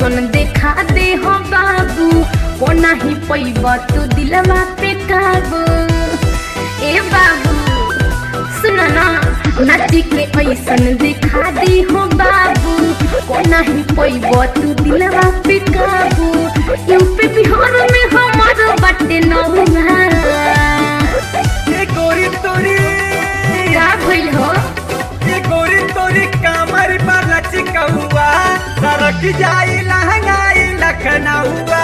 ऐसन देखा दे हो बाबू, को नहीं पैब तू दिलवा पे काबू। ए बाबू सुना ना, नाची के ऐसन देखा दे हो बाबू, को नहीं पैब तू दिलवा पे काबू। यूपी बिहार में हमारो बाटे नौहा। ये गोरी तोरी का भइल हो? ये गोरी तोरी कमर पर लचकौआ, सरक जाई लहंगाई लखनऊआ।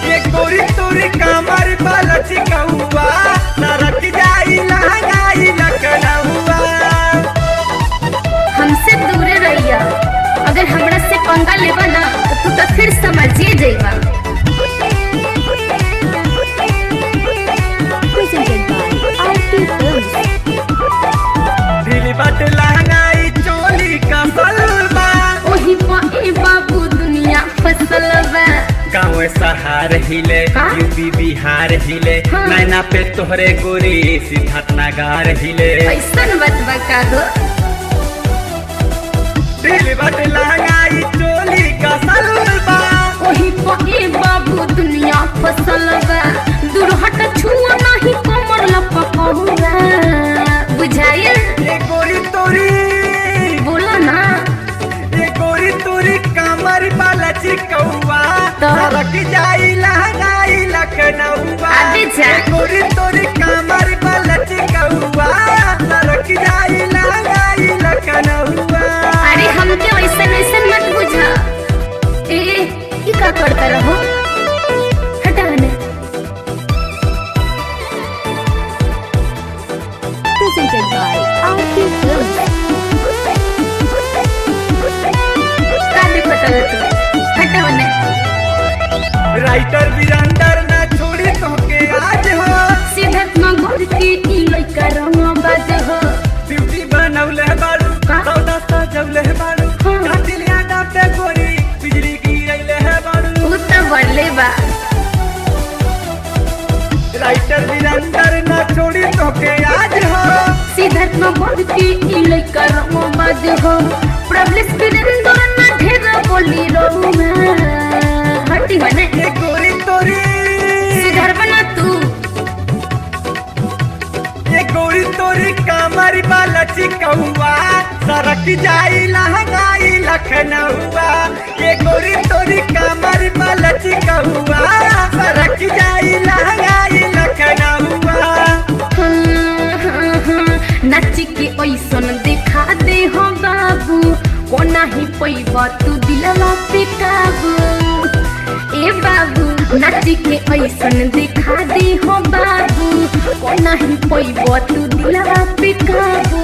ये गोरी तोरी कमर पर लचकौआ, सरक जाई लहंगाई लखनऊआ। हमसे दूरे रहिया, अगर हमरा से पंगा लेबा ना तो तू फिर समझिए जाइबा। दिल बट लहंगाई चोली का सलबा, ओही पाए बाबू दुनिया फसल बा। गाँव सहार हिले यूपी बिहार हिले, हाँ। नैना पे तोहरे गोरी सिद्धार्थ नगार हिले। ऐसन बतबा का हो? दिल बट लहंगाई चोली का सलबा, ओही पाए बाबू दुनिया फसल बा। दूर हट छुआ नहीं कमर लपकौआ, बुझाइल? ये गोरी तोरी बोला ना। ये गोरी तोरी कमर वाला चिकौआ, तो? सरक जाई लहंगाई लखनऊआ। आगे जा। ये गोरी तोरी कमर वाला चिकौआ, सरक जाई लहंगाई लखनऊआ। अरे हमके वैसन वैसन मत बुझा। ए का करता रहो, हटा ने। Presented by RT Films. काहे पता तो हटा ने। राइटर वीरेंद्र न छोड़ी तोके आज हो, सिद्धार्थ नगर की ई लइका रंगबाज हो। ब्यूटी बनौले बारू, का? सौदा सजौले बारू, हाँ। कातिलिया डाटे गोरी बिजली गिरैले है बारू। उ त बढ़ले बा। राइटर वीरेंद्र न छोड़ी तोके आज हो, सिद्धार्थ नगर की ई लइका रंगबाज हो। प्रबलेश वीरेंद्र ना ढेर बोली रोमा, हटी बने। ये गोरी तोरी सुधर बना तू। ये गोरी तोरी कमर वाला चिकौआ, सरक जाई लहंगाई लखनऊआ। ये गोरी तोरी कमर वाला चिकौआ, सरक जाई लहंगाई लखनऊआ। नाची के ऐसन देखा दे हो बाबू, को नहीं पैब तू दिलवा पे काबू। ए बाबू नाची के ऐसन देखा दे हो बाबू, को नहीं पैब तू दिलवा पे काबू।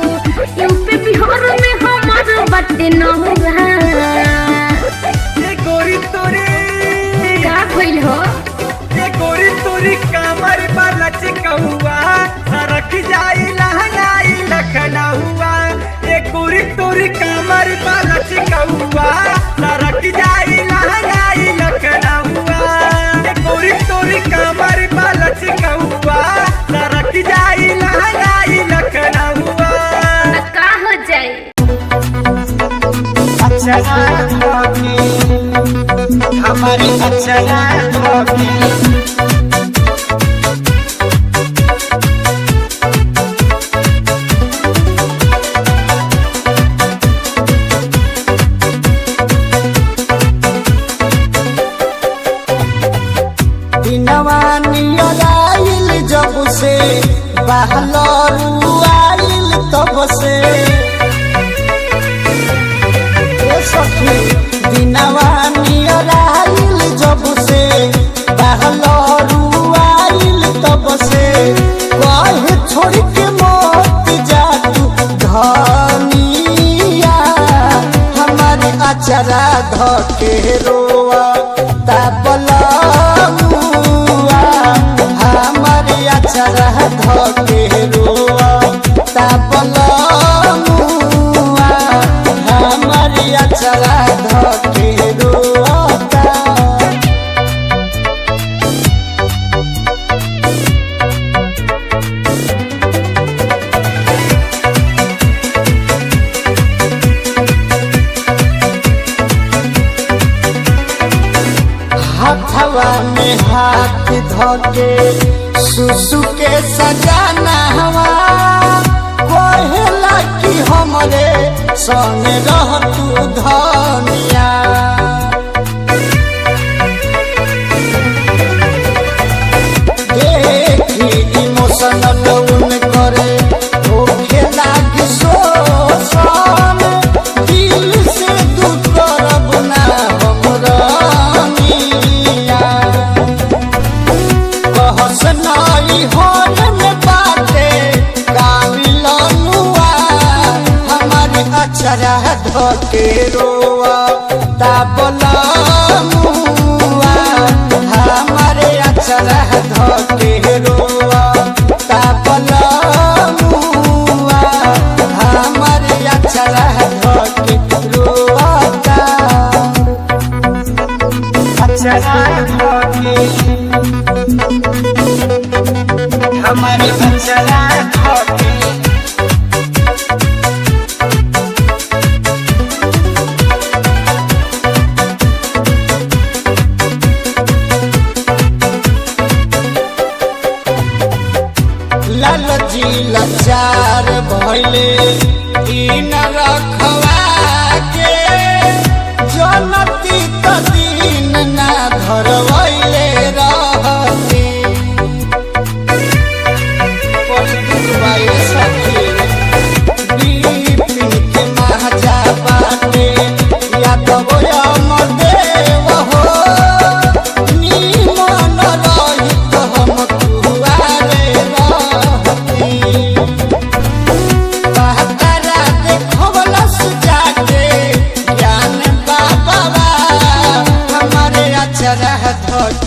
यूपी बिहार में हमारो बाटे नौहा। ये गोरी तोरी का भइल हो? ये गोरी तोरी कमर वाला चिकौआ, सरक जाई लहंगाई लखनऊआ। ये गोरी तोरी कमर वाला चिकौआ, सरक जाई लहंगाई लखनऊआ। ये गोरी तोरी कमर वाला चिकौआ, सरक जाई लहंगाई लखनऊआ। त का हो जाए? हमारी आइल जब से बहलरू आइल तब से सखी दिनवा नियर आइल जब से बहलरू आइल तब से कहे छोड़ के मत जा तू धनिया हमारे अचरा धके रोआ ताबला हमारे अचरा धके रोआ ताबला हमारे अचरा धके रोआ। धके सुसु के सजाना हवा कहेला कि हमरे संग रह तू धनिया देखी इमोशनल उन करे होखे लागी शोषण दिल से दूर करब ना हमरनिया कहस नाई होन में बाटे कामिलनुआ हमारे अचरा धके रोआ ताबला मुआ हमारे अचरा धके रोआ ताबला मुआ हमारे अचरा धके रोआ अचरा धके हमारे अचरा धके लालजी लाचार भइले इन रखवा के जनती त दिन ना धरवैले रहती पर दुखबाई सखी बिपिन के महाजा बाटे यादव अमर देव हो निमन रहित हम कुआरे बहतारा देखवलस जाके ज्ञान बाबा हमारे अचरा धके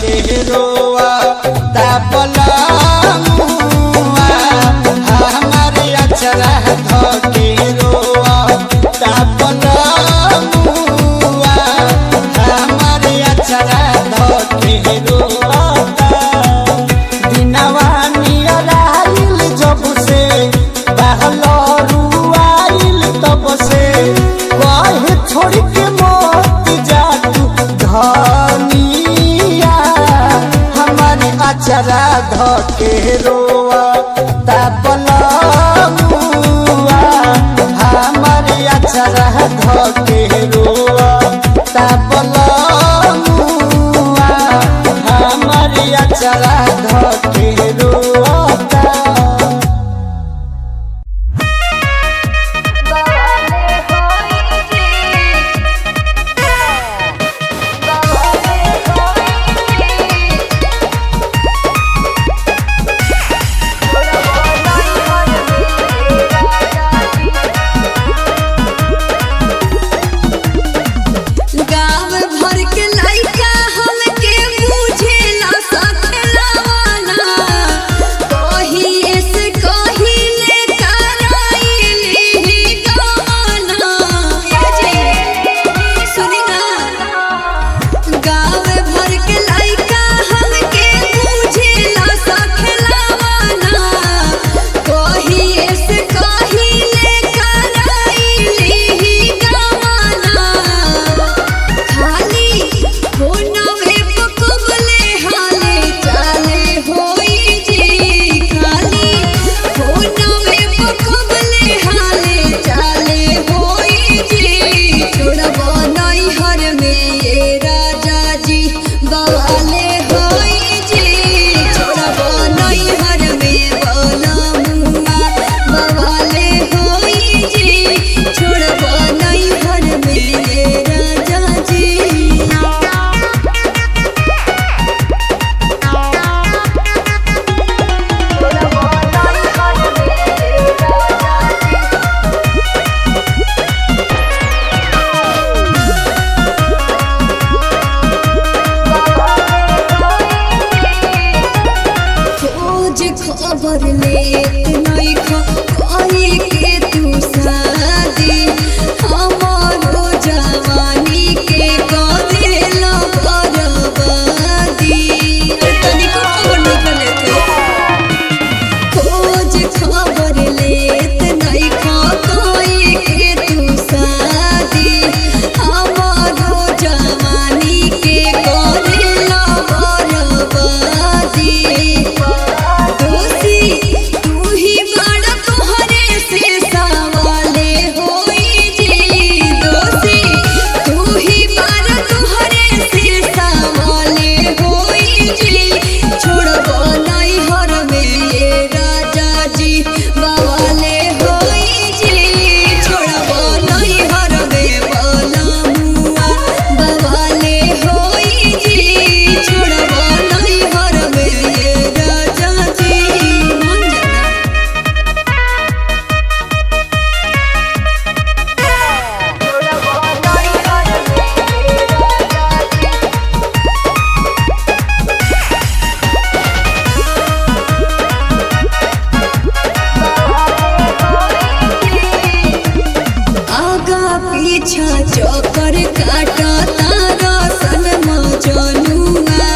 चौकर काटा तारा सन मजनुआ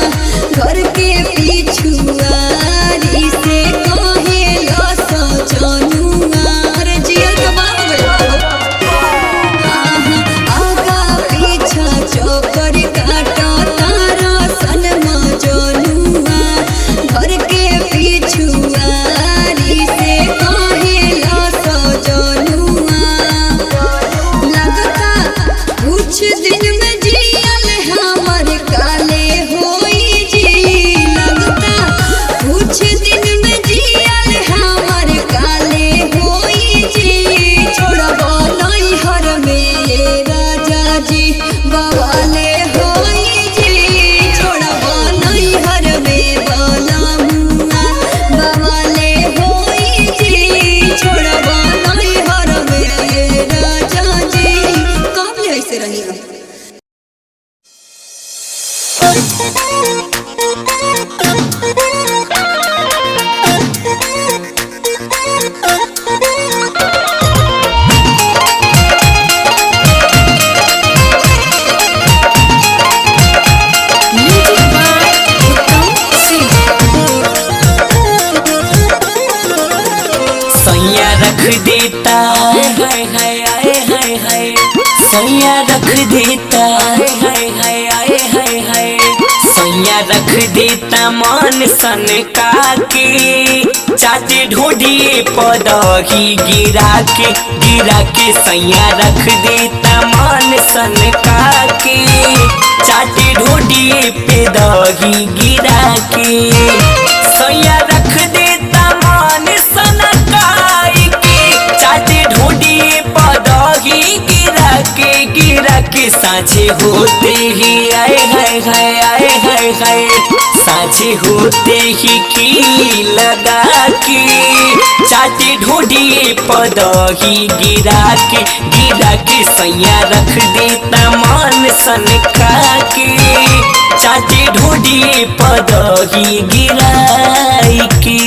घर के पिछुआरी से कहे लस जनुआ अरे जिया आगा पीछा चौकर काटा तारा सन मजनुआ घर के पिछुआरी से कहे लस जनुआ लगता कुछ दिन में जियल हमर काले होई जी लगता कुछ दिन में जियल हमर काले होई जी छोड़बो नहीं हर में राजा जी बवाले होई जी छोड़बो नहीं हर में बलमुआ बवाले होई जी छोड़बो नहीं हर में राजा जी कब ले ऐसे रही सैया रख देता हाय हाय आए हाय हाय सैया रख देता हाय हाय आए हाय हाय सैया रख देता मन सन के चाचे ढूंढिए पदही गिरा के सैया रख देता मन सन के चाचे ढूंढिए पेदही गिरा के सैया रख देता मन सन चाचे ढूंढिए पदही गिरा के साझे होते ही आए हाय हाय आए हाय हाय साझे होते ही की लगा के चाचे ढूंढिए पदही गिरा के सैया रख देता मन सन के चाचे ढूंढिए पदही गिरा के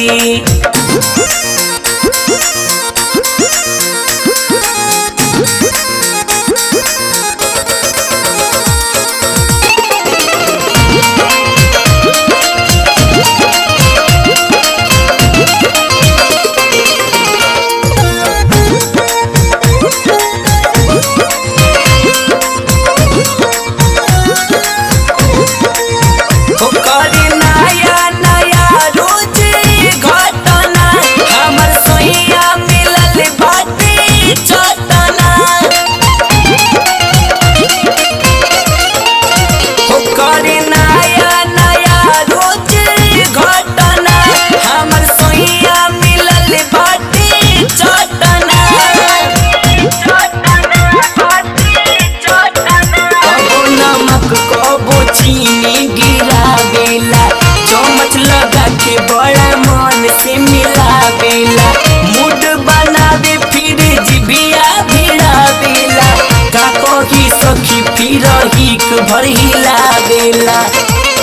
भर हिला बेला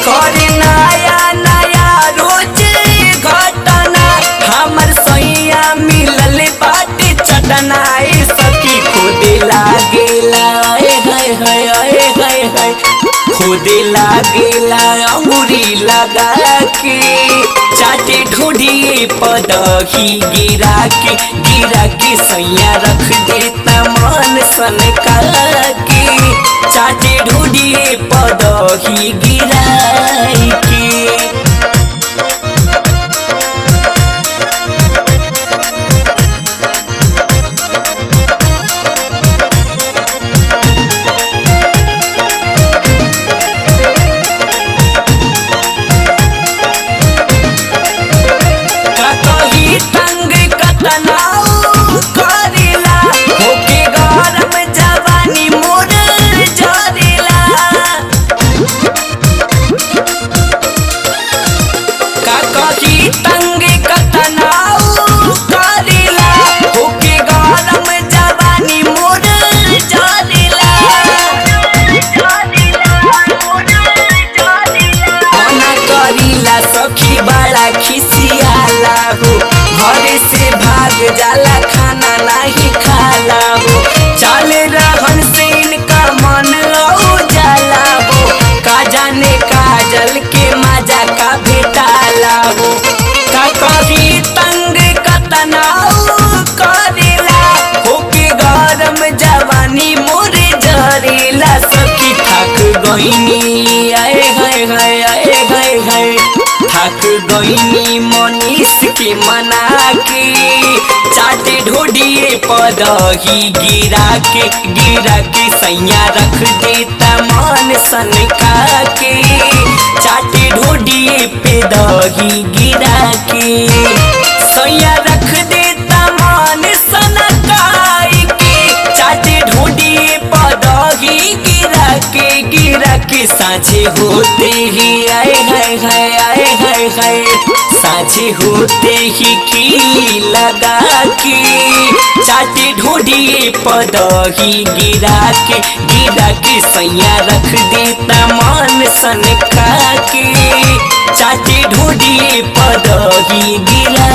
करे नया नया रोज घटना हमर सैया मिलल बाटे चटना सखी खोदे लागेला हाय हाय हाय हाय हाय खोदे लागेला अंगूरी लगा के चाटे ढूंढिए पदही गिरा के सैया रख देता मन सन के चाटे ढूंढिए पदही गिरा के गईनी मनीष के मना के चाटे ढोडिए पदही गिरा के सैया रख देता मन सन खा के चाटे ढोडिए पे दही गिरा के सैया रख देता मन सन खाई के चाटे ढोडिए पदही गिरा के साझे होते ही आए हाय साझे होते ही की लगा के चाटे ढोडिए पदही गिरा के सैया रख देता मन सन खा के चाटे ढोडिए पदही गिरा